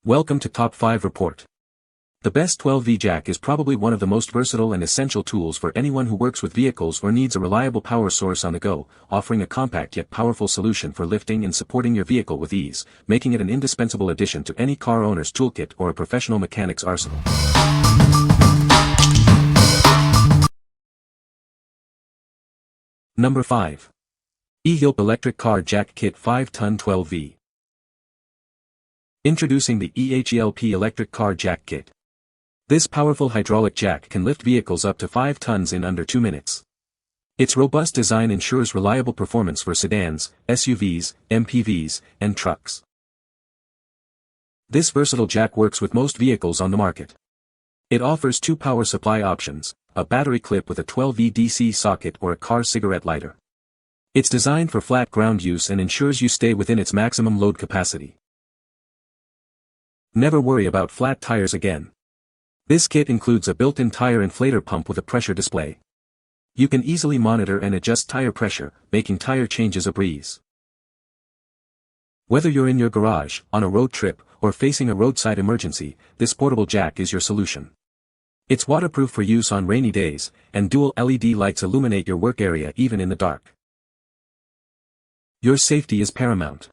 Welcome to Top 5 Report. The BEST 12V jack is probably one of the most versatile and essential tools for anyone who works with vehicles or needs a reliable power source on the go, offering a compact yet powerful solution for lifting and supporting your vehicle with ease, making it an indispensable addition to any car owner's toolkit or a professional mechanic's arsenal. Number 5. E-HEELP Electric Car Jack Kit 5-Ton 12V. Introducing the E-HEELP Electric Car Jack Kit. This powerful hydraulic jack can lift vehicles up to 5 tons in under 2 minutes. Its robust design ensures reliable performance for sedans, SUVs, MPVs, and trucks. This versatile jack works with most vehicles on the market. It offers 2 power supply options, a battery clip with a 12V DC socket or a car cigarette lighter. It's designed for flat ground use and ensures you stay within its maximum load capacity. Never worry about flat tires again. This kit includes a built-in tire inflator pump with a pressure display. You can easily monitor and adjust tire pressure, making tire changes a breeze. Whether you're in your garage, on a road trip, or facing a roadside emergency, this portable jack is your solution. It's waterproof for use on rainy days, and dual LED lights illuminate your work area even in the dark. Your safety is paramount.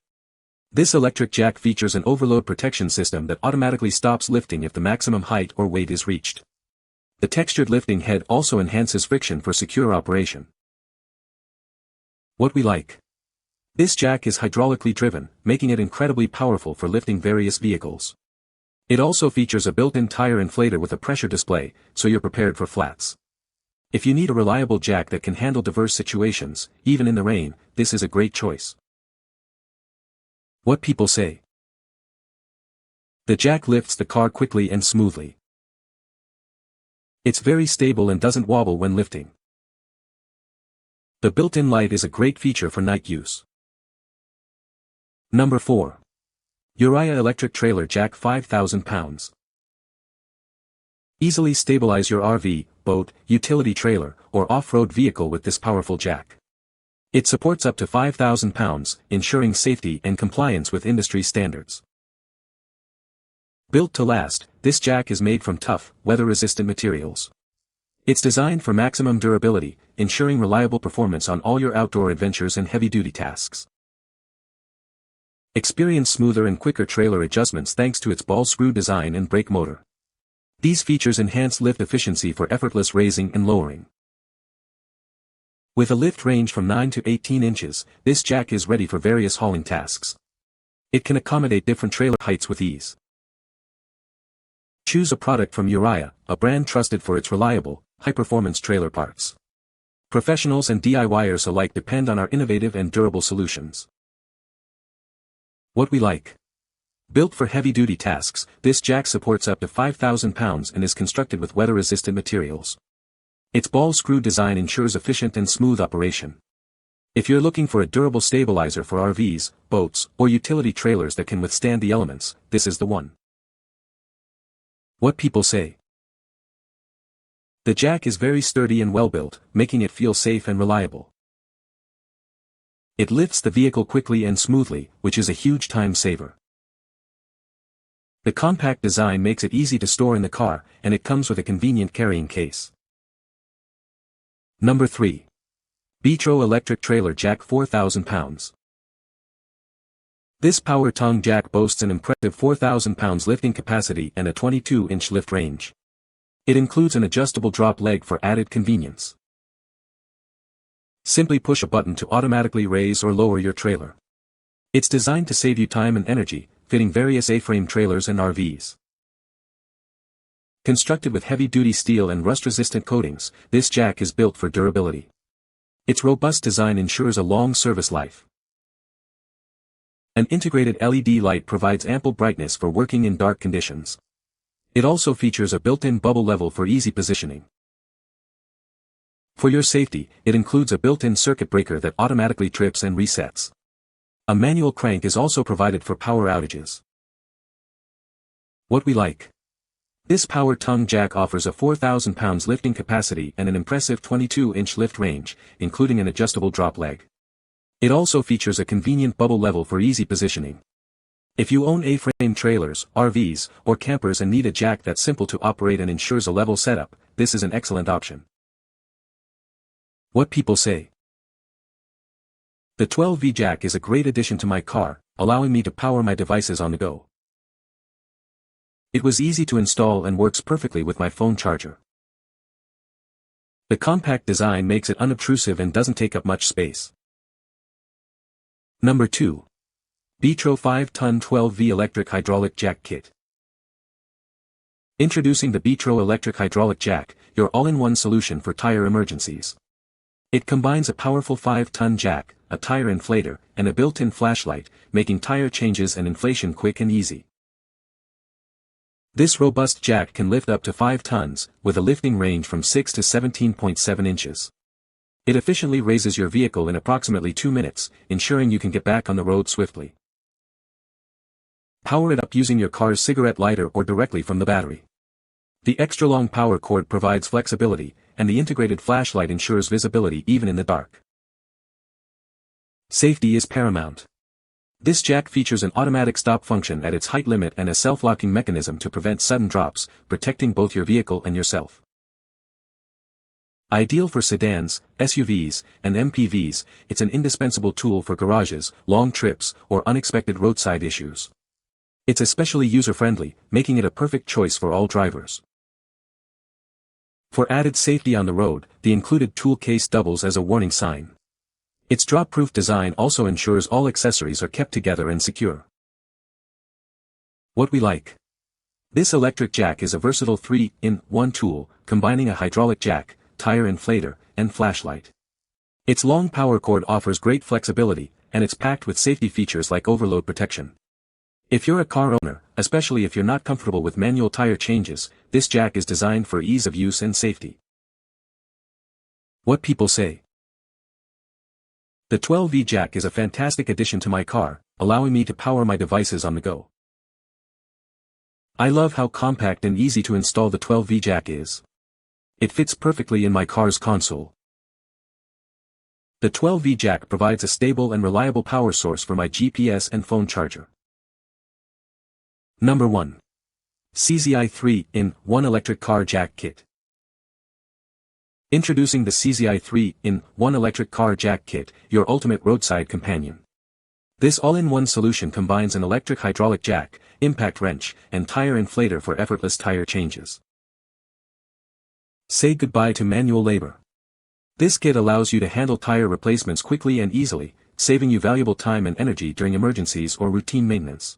This electric jack features an overload protection system that automatically stops lifting if the maximum height or weight is reached. The textured lifting head also enhances friction for secure operation. What we like. This jack is hydraulically driven, making it incredibly powerful for lifting various vehicles. It also features a built-in tire inflator with a pressure display, so you're prepared for flats. If you need a reliable jack that can handle diverse situations, even in the rain, this is a great choice. What people say. The jack lifts the car quickly and smoothly. It's very stable and doesn't wobble when lifting. The built-in light is a great feature for night use. Number 4. Uriah Electric Trailer Jack 5,000 pounds. Easily stabilize your RV, boat, utility trailer, or off-road vehicle with this powerful jack. It supports up to 5,000 pounds, ensuring safety and compliance with industry standards. Built to last, this jack is made from tough, weather-resistant materials. It's designed for maximum durability, ensuring reliable performance on all your outdoor adventures and heavy-duty tasks. Experience smoother and quicker trailer adjustments thanks to its ball screw design and brake motor. These features enhance lift efficiency for effortless raising and lowering. With a lift range from 9 to 18 inches, this jack is ready for various hauling tasks. It can accommodate different trailer heights with ease. Choose a product from Uriah, a brand trusted for its reliable, high-performance trailer parts. Professionals and DIYers alike depend on our innovative and durable solutions. What we like. Built for heavy-duty tasks, this jack supports up to 5,000 pounds and is constructed with weather-resistant materials. Its ball screw design ensures efficient and smooth operation. If you're looking for a durable stabilizer for RVs, boats, or utility trailers that can withstand the elements, this is the one. What people say. The jack is very sturdy and well-built, making it feel safe and reliable. It lifts the vehicle quickly and smoothly, which is a huge time saver. The compact design makes it easy to store in the car, and it comes with a convenient carrying case. Number 3. BEETRO Electric Trailer Jack 4,000 pounds. This power tongue jack boasts an impressive 4,000 pounds lifting capacity and a 22-inch lift range. It includes an adjustable drop leg for added convenience. Simply push a button to automatically raise or lower your trailer. It's designed to save you time and energy, fitting various A-frame trailers and RVs. Constructed with heavy-duty steel and rust-resistant coatings, this jack is built for durability. Its robust design ensures a long service life. An integrated LED light provides ample brightness for working in dark conditions. It also features a built-in bubble level for easy positioning. For your safety, it includes a built-in circuit breaker that automatically trips and resets. A manual crank is also provided for power outages. What we like. This power tongue jack offers a 4,000 pounds lifting capacity and an impressive 22-inch lift range, including an adjustable drop leg. It also features a convenient bubble level for easy positioning. If you own A-frame trailers, RVs, or campers and need a jack that's simple to operate and ensures a level setup, this is an excellent option. What people say. The 12V jack is a great addition to my car, allowing me to power my devices on the go. It was easy to install and works perfectly with my phone charger. The compact design makes it unobtrusive and doesn't take up much space. Number 2. BEETRO 5-ton 12V electric hydraulic jack kit. Introducing the BEETRO electric hydraulic jack, your all-in-one solution for tire emergencies. It combines a powerful 5-ton jack, a tire inflator, and a built-in flashlight, making tire changes and inflation quick and easy. This robust jack can lift up to 5 tons, with a lifting range from 6 to 17.7 inches. It efficiently raises your vehicle in approximately 2 minutes, ensuring you can get back on the road swiftly. Power it up using your car's cigarette lighter or directly from the battery. The extra-long power cord provides flexibility, and the integrated flashlight ensures visibility even in the dark. Safety is paramount. This jack features an automatic stop function at its height limit and a self-locking mechanism to prevent sudden drops, protecting both your vehicle and yourself. Ideal for sedans, SUVs, and MPVs, it's an indispensable tool for garages, long trips, or unexpected roadside issues. It's especially user-friendly, making it a perfect choice for all drivers. For added safety on the road, the included tool case doubles as a warning sign. Its drop-proof design also ensures all accessories are kept together and secure. What we like. This electric jack is a versatile 3-in-1 tool, combining a hydraulic jack, tire inflator, and flashlight. Its long power cord offers great flexibility, and it's packed with safety features like overload protection. If you're a car owner, especially if you're not comfortable with manual tire changes, this jack is designed for ease of use and safety. What people say. The 12V jack is a fantastic addition to my car, allowing me to power my devices on the go. I love how compact and easy to install the 12V jack is. It fits perfectly in my car's console. The 12V jack provides a stable and reliable power source for my GPS and phone charger. Number 1. SEESII 3-in-1 electric car jack kit. Introducing the SEESII 3-in-1 electric car jack kit, your ultimate roadside companion. This all-in-one solution combines an electric hydraulic jack, impact wrench, and tire inflator for effortless tire changes. Say goodbye to manual labor. This kit allows you to handle tire replacements quickly and easily, saving you valuable time and energy during emergencies or routine maintenance.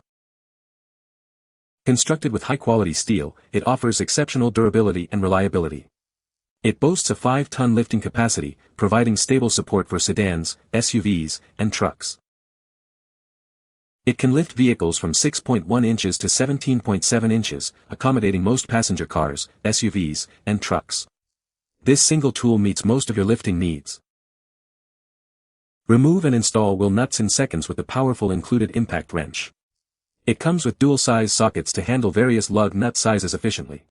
Constructed with high-quality steel, it offers exceptional durability and reliability. It boasts a 5-ton lifting capacity, providing stable support for sedans, SUVs, and trucks. It can lift vehicles from 6.1 inches to 17.7 inches, accommodating most passenger cars, SUVs, and trucks. This single tool meets most of your lifting needs. Remove and install wheel nuts in seconds with the powerful included impact wrench. It comes with dual-size sockets to handle various lug nut sizes efficiently.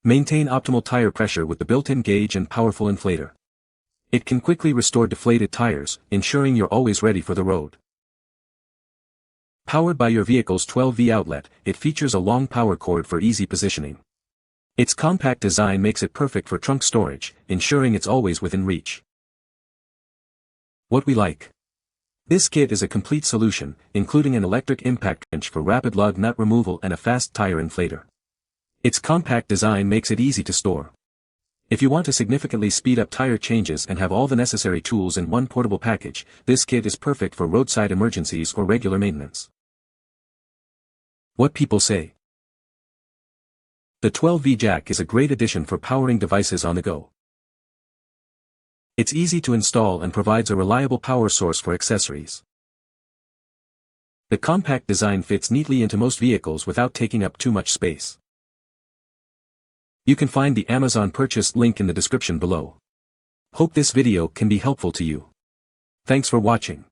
Maintain optimal tire pressure with the built-in gauge and powerful inflator. It can quickly restore deflated tires, ensuring you're always ready for the road. Powered by your vehicle's 12V outlet, it features a long power cord for easy positioning. Its compact design makes it perfect for trunk storage, ensuring it's always within reach. What we like. This kit is a complete solution, including an electric impact wrench for rapid lug nut removal and a fast tire inflator. Its compact design makes it easy to store. If you want to significantly speed up tire changes and have all the necessary tools in one portable package, this kit is perfect for roadside emergencies or regular maintenance. What people say. The 12V jack is a great addition for powering devices on the go. It's easy to install and provides a reliable power source for accessories. The compact design fits neatly into most vehicles without taking up too much space. You can find the Amazon purchase link in the description below. Hope this video can be helpful to you. Thanks for watching.